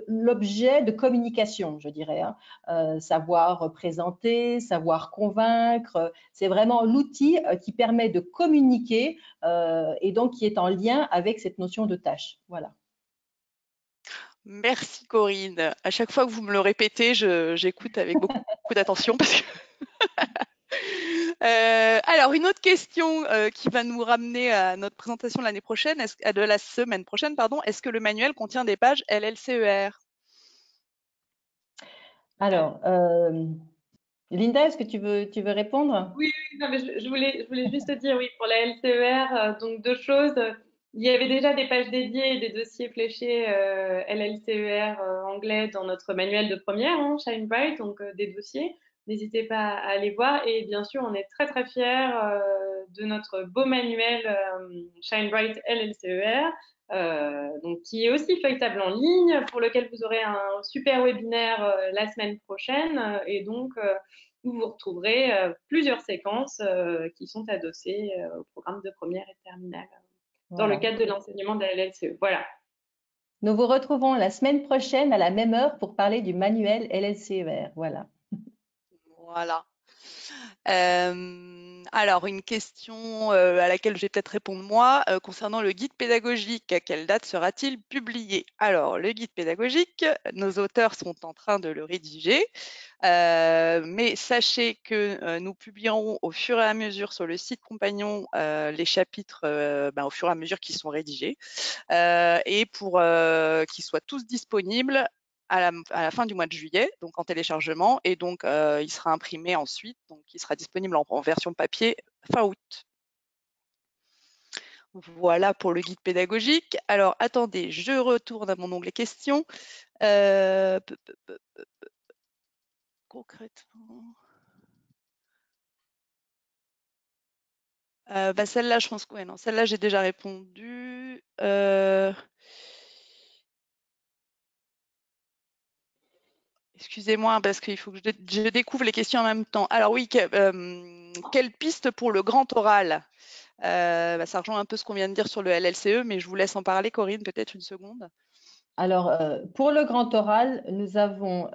l'objet de communication, je dirais, hein. Savoir présenter, savoir convaincre. C'est vraiment l'outil qui permet de communiquer et donc qui est en lien avec cette notion de tâche. Voilà. Merci Corinne. À chaque fois que vous me le répétez, j'écoute avec beaucoup d'attention parce que alors, une autre question qui va nous ramener à notre présentation de l'année prochaine, de la semaine prochaine, pardon. Est-ce que le manuel contient des pages LLCER? Alors, Linda, est-ce que tu veux répondre? Oui, oui, non, mais je voulais juste te dire, oui, pour la LCER, donc deux choses. Il y avait déjà des pages dédiées et des dossiers fléchés LLCER anglais dans notre manuel de première, hein, Shine Bright, donc des dossiers. N'hésitez pas à aller voir. Et bien sûr, on est très très fiers de notre beau manuel Shine Bright LLCER, donc qui est aussi feuilletable en ligne, pour lequel vous aurez un super webinaire la semaine prochaine, et donc où vous retrouverez plusieurs séquences qui sont adossées au programme de première et de terminale dans le Voilà. cadre de l'enseignement de la LLCE. Voilà. Nous vous retrouvons la semaine prochaine à la même heure pour parler du manuel LLCER. Voilà. Voilà. Alors, une question à laquelle je vais peut-être répondre moi, concernant le guide pédagogique. À quelle date sera-t-il publié? Alors, le guide pédagogique, nos auteurs sont en train de le rédiger, mais sachez que nous publierons au fur et à mesure sur le site compagnon les chapitres au fur et à mesure qu'ils sont rédigés, et pour qu'ils soient tous disponibles à la fin du mois de juillet, donc en téléchargement, et donc il sera imprimé ensuite, donc il sera disponible en version papier fin août. Voilà pour le guide pédagogique. Alors attendez, je retourne à mon onglet questions. Concrètement. Celle-là, je pense que ouais, non, celle-là, j'ai déjà répondu. Excusez-moi, parce qu'il faut que je découvre les questions en même temps. Alors oui, quelle piste pour le grand oral? Ça rejoint un peu ce qu'on vient de dire sur le LLCE, mais je vous laisse en parler, Corinne, peut-être une seconde. Alors, pour le grand oral, nous avons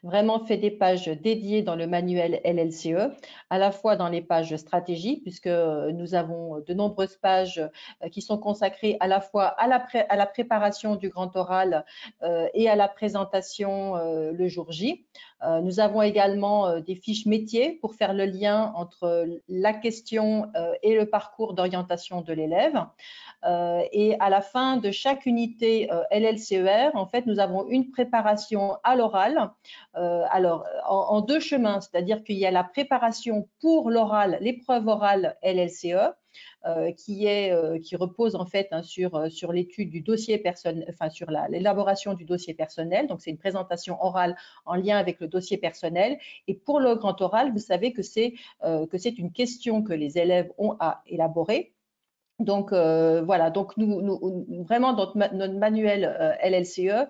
vraiment fait des pages dédiées dans le manuel LLCE, à la fois dans les pages stratégie, puisque nous avons de nombreuses pages qui sont consacrées à la fois à la préparation du grand oral et à la présentation le jour J. Nous avons également des fiches métiers pour faire le lien entre la question et le parcours d'orientation de l'élève. Et à la fin de chaque unité LLCER, en fait, nous avons une préparation à l'oral, alors en deux chemins, c'est-à-dire qu'il y a la préparation pour l'oral, l'épreuve orale LLCE, qui repose en fait sur l'étude du dossier personnel, enfin sur l'élaboration du dossier personnel. Donc c'est une présentation orale en lien avec le dossier personnel. Et pour le grand oral, vous savez que c'est une question que les élèves ont à élaborer. Donc voilà, donc nous vraiment dans notre manuel LLCE,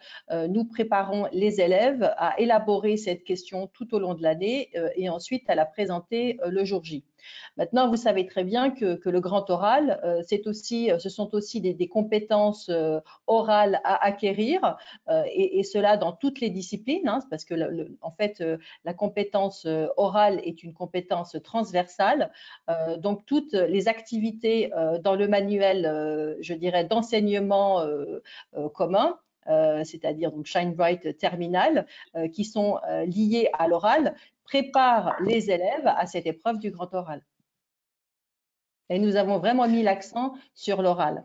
nous préparons les élèves à élaborer cette question tout au long de l'année et ensuite à la présenter le jour J. Maintenant, vous savez très bien que le grand oral, ce sont aussi des compétences orales à acquérir, et cela dans toutes les disciplines, hein, parce que en fait, la compétence orale est une compétence transversale. Donc, toutes les activités dans le manuel, je dirais, d'enseignement commun, c'est-à-dire donc Shine Bright Terminal, qui sont liées à l'oral, préparent les élèves à cette épreuve du grand oral. Et nous avons vraiment mis l'accent sur l'oral.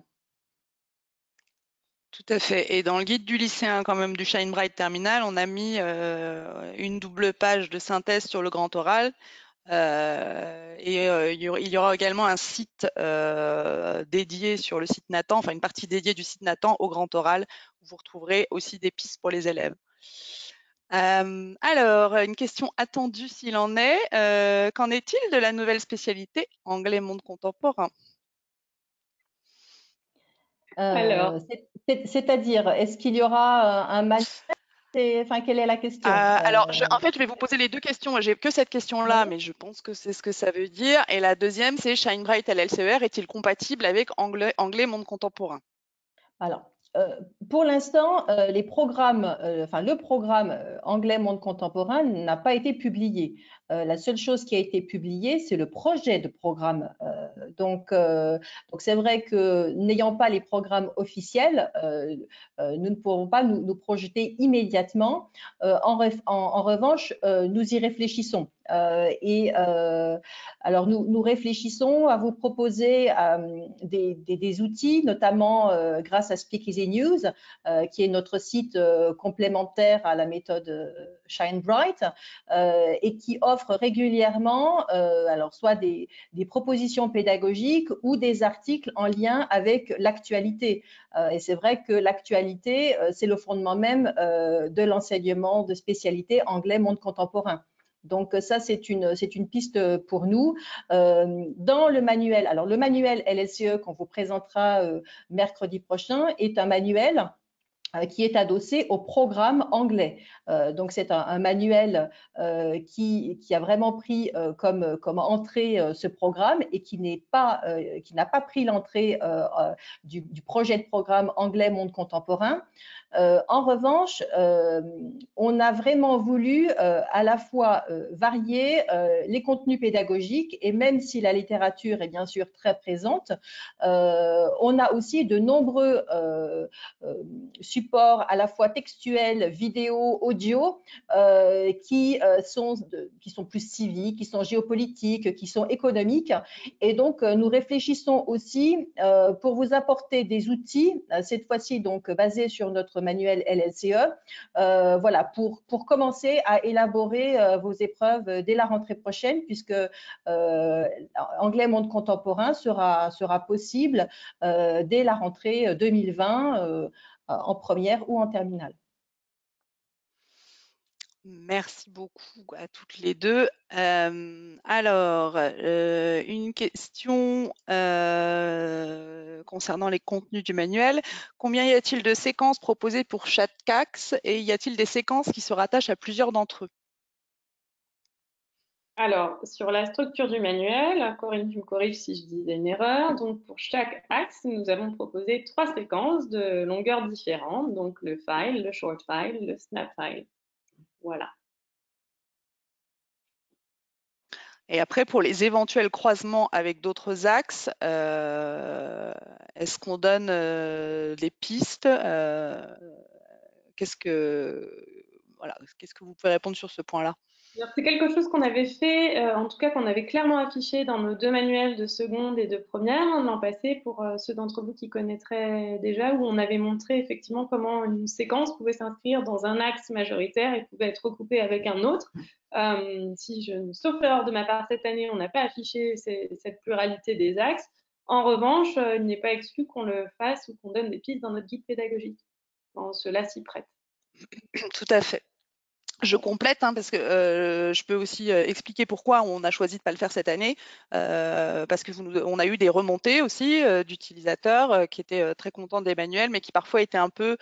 Tout à fait. Et dans le guide du lycéen, quand même, du Shine Bright Terminal, on a mis une double page de synthèse sur le grand oral. Il y aura également un site dédié sur le site Nathan, enfin une partie dédiée du site Nathan au grand oral, où vous retrouverez aussi des pistes pour les élèves. Alors, une question attendue s'il en est. Qu'en est-il de la nouvelle spécialité anglais monde contemporain? Alors, C'est-à-dire, est-ce qu'il y aura un manuel? Enfin, quelle est la question? Alors, en fait, je vais vous poser les deux questions. J'ai que cette question-là, Oui. mais je pense que c'est ce que ça veut dire. Et la deuxième, c'est Shine Bright LLCER est-il compatible avec anglais monde contemporain? Alors, pour l'instant, les programmes, enfin le programme anglais monde contemporain n'a pas été publié. La seule chose qui a été publiée, c'est le projet de programme. Donc c'est vrai que n'ayant pas les programmes officiels, nous ne pourrons pas nous projeter immédiatement. En revanche, nous y réfléchissons. Alors nous réfléchissons à vous proposer des outils, notamment grâce à Speakeasy News, qui est notre site complémentaire à la méthode Shine Bright et qui offre régulièrement alors soit des propositions pédagogiques ou des articles en lien avec l'actualité. Et c'est vrai que l'actualité, c'est le fondement même de l'enseignement de spécialité anglais monde contemporain. Donc ça, c'est une piste pour nous. Dans le manuel, alors le manuel LSCE qu'on vous présentera mercredi prochain est un manuel qui est adossé au programme anglais. Donc c'est un manuel qui a vraiment pris comme entrée ce programme et qui n'a pas pris l'entrée du projet de programme anglais monde contemporain. En revanche, on a vraiment voulu à la fois varier les contenus pédagogiques et même si la littérature est bien sûr très présente, on a aussi de nombreux supports à la fois textuels, vidéo, audio, qui sont plus civiques, qui sont géopolitiques, qui sont économiques. Et donc, nous réfléchissons aussi pour vous apporter des outils, cette fois-ci donc basés sur notre manuel LSCE, voilà, pour commencer à élaborer vos épreuves dès la rentrée prochaine, puisque anglais monde contemporain sera possible dès la rentrée 2020 en première ou en terminale. Merci beaucoup à toutes les deux. Alors, une question concernant les contenus du manuel. Combien y a-t-il de séquences proposées pour chaque axe et y a-t-il des séquences qui se rattachent à plusieurs d'entre eux? Alors, sur la structure du manuel, Corinne, tu me corriges si je disais une erreur. Donc, pour chaque axe, nous avons proposé 3 séquences de longueurs différentes. Donc, le file, le short file, le snap file. Voilà. Et après, pour les éventuels croisements avec d'autres axes, est-ce qu'on donne des pistes qu'est-ce que vous pouvez répondre sur ce point-là? C'est quelque chose qu'on avait fait, en tout cas qu'on avait clairement affiché dans nos 2 manuels de seconde et de première l'an passé pour ceux d'entre vous qui connaîtraient déjà, où on avait montré effectivement comment une séquence pouvait s'inscrire dans un axe majoritaire et pouvait être recoupée avec un autre. Sauf erreur de ma part, cette année, on n'a pas affiché cette pluralité des axes. En revanche, il n'est pas exclu qu'on le fasse ou qu'on donne des pistes dans notre guide pédagogique, quand cela s'y prête. Tout à fait. Je complète parce que je peux aussi expliquer pourquoi on a choisi de ne pas le faire cette année, parce que on a eu des remontées aussi d'utilisateurs qui étaient très contents des manuels, mais qui parfois étaient un peu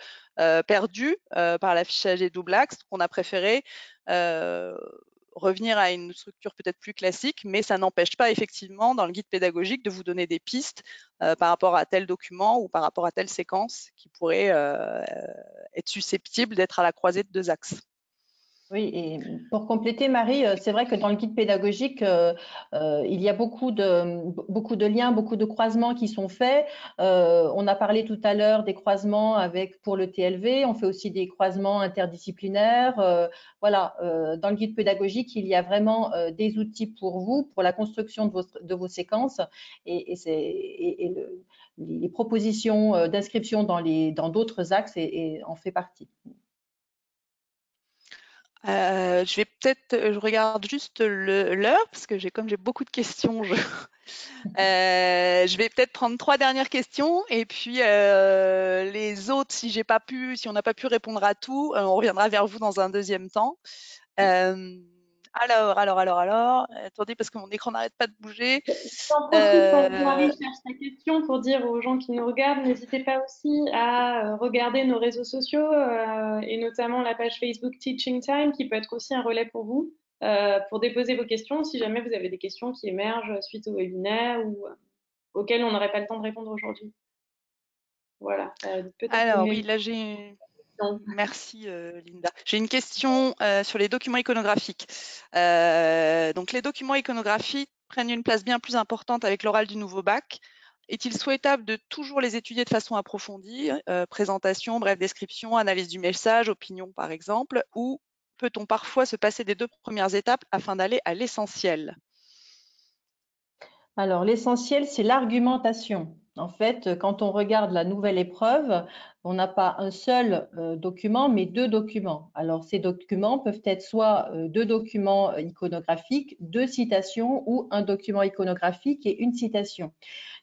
perdus par l'affichage des double axes. On a préféré revenir à une structure peut-être plus classique, mais ça n'empêche pas effectivement dans le guide pédagogique de vous donner des pistes par rapport à tel document ou par rapport à telle séquence qui pourrait être susceptible d'être à la croisée de deux axes. Oui, et pour compléter, Marie, c'est vrai que dans le guide pédagogique, il y a beaucoup de liens, beaucoup de croisements qui sont faits. On a parlé tout à l'heure des croisements pour le TLV, on fait aussi des croisements interdisciplinaires. Voilà, dans le guide pédagogique, il y a vraiment des outils pour vous, pour la construction de vos séquences et les propositions d'inscription dans d'autres axes en fait partie. Je regarde juste l'heure parce que comme j'ai beaucoup de questions, je vais peut-être prendre 3 dernières questions et puis les autres, si on n'a pas pu répondre à tout, on reviendra vers vous dans un deuxième temps. Alors, attendez parce que mon écran n'arrête pas de bouger. J'en profite pendant que Marie cherche sa question pour dire aux gens qui nous regardent, n'hésitez pas aussi à regarder nos réseaux sociaux et notamment la page Facebook Teaching Time qui peut être aussi un relais pour vous pour déposer vos questions si jamais vous avez des questions qui émergent suite au webinaire ou auxquelles on n'aurait pas le temps de répondre aujourd'hui. Voilà. Alors oui, là Merci Linda. J'ai une question sur les documents iconographiques. Donc les documents iconographiques prennent une place bien plus importante avec l'oral du nouveau bac. Est-il souhaitable de toujours les étudier de façon approfondie, présentation, brève description, analyse du message, opinion par exemple, ou peut-on parfois se passer des 2 premières étapes afin d'aller à l'essentiel? Alors, l'essentiel, c'est l'argumentation. En fait, quand on regarde la nouvelle épreuve, on n'a pas un seul document, mais 2 documents. Alors, ces documents peuvent être soit 2 documents iconographiques, 2 citations ou un document iconographique et une citation.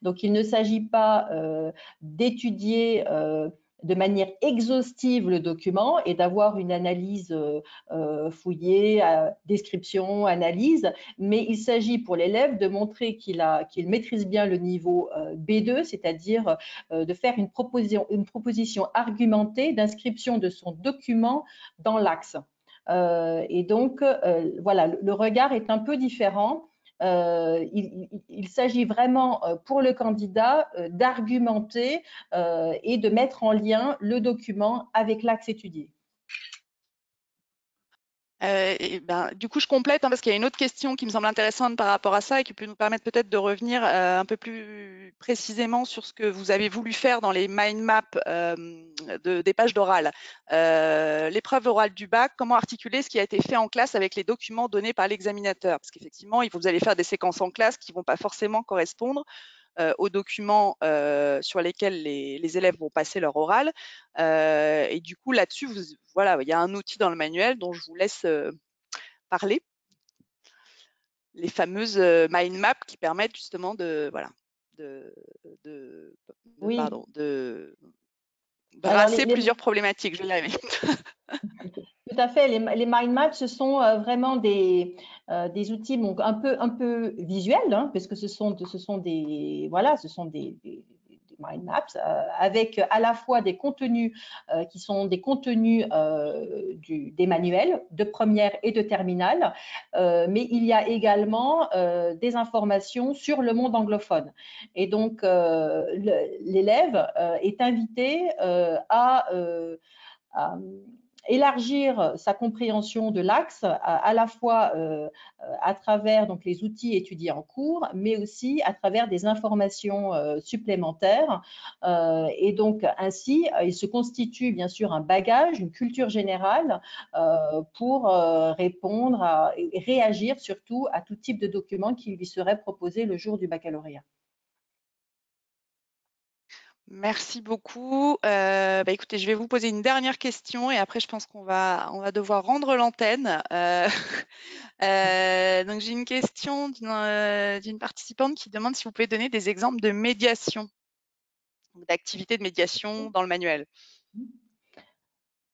Donc, il ne s'agit pas d'étudier de manière exhaustive le document et d'avoir une analyse fouillée, description, analyse, mais il s'agit pour l'élève de montrer qu'il maîtrise bien le niveau B2, c'est-à-dire de faire une proposition argumentée d'inscription de son document dans l'axe. Et donc, voilà, le regard est un peu différent. Il s'agit vraiment pour le candidat d'argumenter et de mettre en lien le document avec l'axe étudié. Du coup, je complète parce qu'il y a une autre question qui me semble intéressante par rapport à ça et qui peut nous permettre peut-être de revenir un peu plus précisément sur ce que vous avez voulu faire dans les mind maps des pages d'oral. L'épreuve orale du bac, comment articuler ce qui a été fait en classe avec les documents donnés par l'examinateur? Parce qu'effectivement, vous allez faire des séquences en classe qui ne vont pas forcément correspondre aux documents sur lesquels les élèves vont passer leur oral. Et du coup, là-dessus, voilà, il y a un outil dans le manuel dont je vous laisse parler, les fameuses mind maps qui permettent justement Oui. brasser plusieurs problématiques. Je vais y arriver. Tout à fait. Les mind maps, ce sont vraiment des outils donc un peu visuels, hein, parce que ce sont des mind maps avec à la fois des contenus qui sont des contenus des manuels de première et de terminale, mais il y a également des informations sur le monde anglophone. Et donc l'élève est invité à élargir sa compréhension de l'axe à la fois à travers donc, les outils étudiés en cours, mais aussi à travers des informations supplémentaires. Et donc, ainsi, il se constitue bien sûr un bagage, une culture générale pour répondre et réagir surtout à tout type de document qui lui serait proposé le jour du baccalauréat. Merci beaucoup. Écoutez, je vais vous poser une dernière question et après, je pense qu'on va devoir rendre l'antenne. Donc, j'ai une question d'une participante qui demande si vous pouvez donner des exemples de médiation, d'activités de médiation dans le manuel.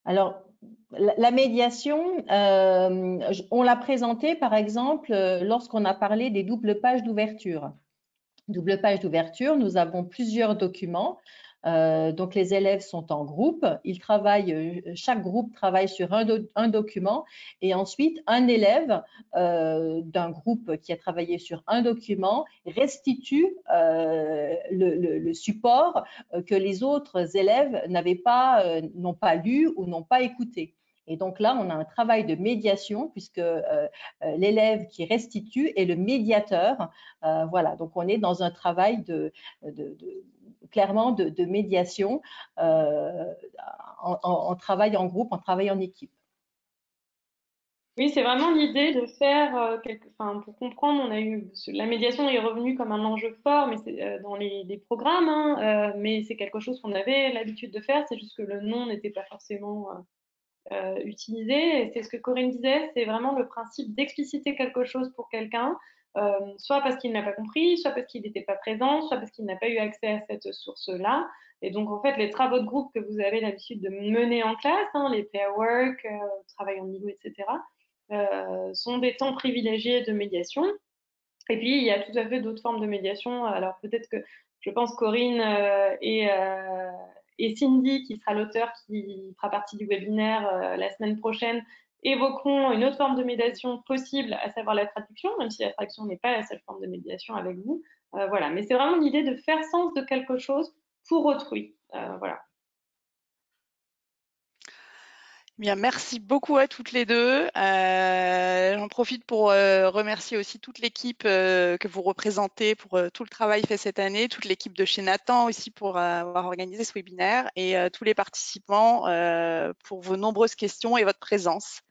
Alors, la médiation, on l'a présentée par exemple lorsqu'on a parlé des doubles pages d'ouverture. Double page d'ouverture, nous avons plusieurs documents. Donc, les élèves sont en groupe. Ils travaillent, chaque groupe travaille sur un document et ensuite, un élève d'un groupe qui a travaillé sur un document restitue le support que les autres élèves n'ont pas lu ou n'ont pas écouté. Et donc là, on a un travail de médiation puisque l'élève qui restitue est le médiateur. Voilà, donc on est dans un travail clairement de médiation en travail en groupe, en travail en équipe. Oui, c'est vraiment l'idée de faire pour comprendre, la médiation est revenue comme un enjeu fort, mais c'est dans les programmes, hein, mais c'est quelque chose qu'on avait l'habitude de faire. C'est juste que le nom n'était pas forcément utilisé. Et c'est ce que Corinne disait, c'est vraiment le principe d'expliciter quelque chose pour quelqu'un, soit parce qu'il n'a pas compris, soit parce qu'il n'était pas présent, soit parce qu'il n'a pas eu accès à cette source-là. Et donc, en fait, les travaux de groupe que vous avez l'habitude de mener en classe, hein, les pair work, travail en niveau, etc., sont des temps privilégiés de médiation. Et puis, il y a tout à fait d'autres formes de médiation. Alors, peut-être que je pense Corinne et Cindy, qui sera l'auteur qui fera partie du webinaire la semaine prochaine, évoqueront une autre forme de médiation possible, à savoir la traduction, même si la traduction n'est pas la seule forme de médiation avec vous. Voilà. Mais c'est vraiment l'idée de faire sens de quelque chose pour autrui. Voilà. Bien, merci beaucoup à toutes les deux. J'en profite pour remercier aussi toute l'équipe que vous représentez pour tout le travail fait cette année, toute l'équipe de chez Nathan aussi pour avoir organisé ce webinaire et tous les participants pour vos nombreuses questions et votre présence.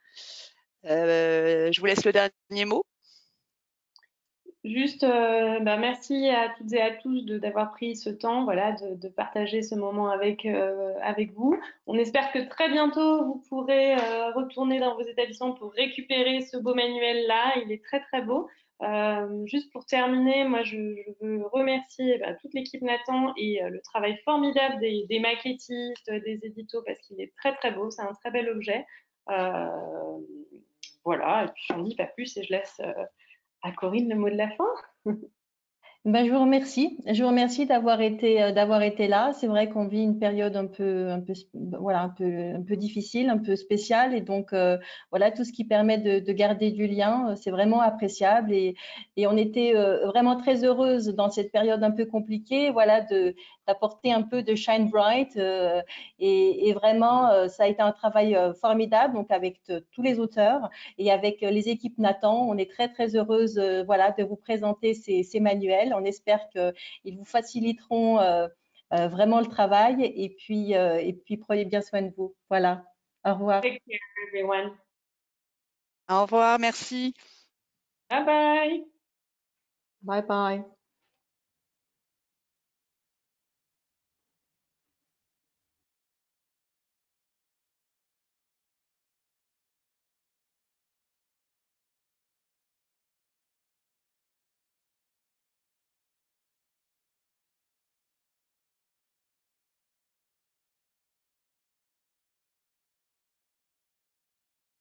Je vous laisse le dernier mot. Juste, merci à toutes et à tous d'avoir pris ce temps, voilà, de partager ce moment avec vous. On espère que très bientôt vous pourrez retourner dans vos établissements pour récupérer ce beau manuel-là. Il est très très beau. Juste pour terminer, moi je veux remercier toute l'équipe Nathan et le travail formidable des maquettistes, des éditos parce qu'il est très très beau. C'est un très bel objet. Euh, voilà, et puis j'en dis pas plus et je laisse à Corinne le mot de la fin. Ben, je vous remercie. Je vous remercie d'avoir été là. C'est vrai qu'on vit une période voilà, un peu difficile, un peu spéciale, et donc voilà, tout ce qui permet de garder du lien, c'est vraiment appréciable, et on était vraiment très heureuse dans cette période un peu compliquée, voilà, d'apporter un peu de Shine Bright, et vraiment ça a été un travail formidable, donc avec tous les auteurs et avec les équipes Nathan. On est très très heureuse, voilà, de vous présenter ces manuels. On espère qu'ils vous faciliteront vraiment le travail, et puis prenez bien soin de vous. Voilà. Au revoir. Take care, everyone. Au revoir, merci. Bye bye. Bye bye.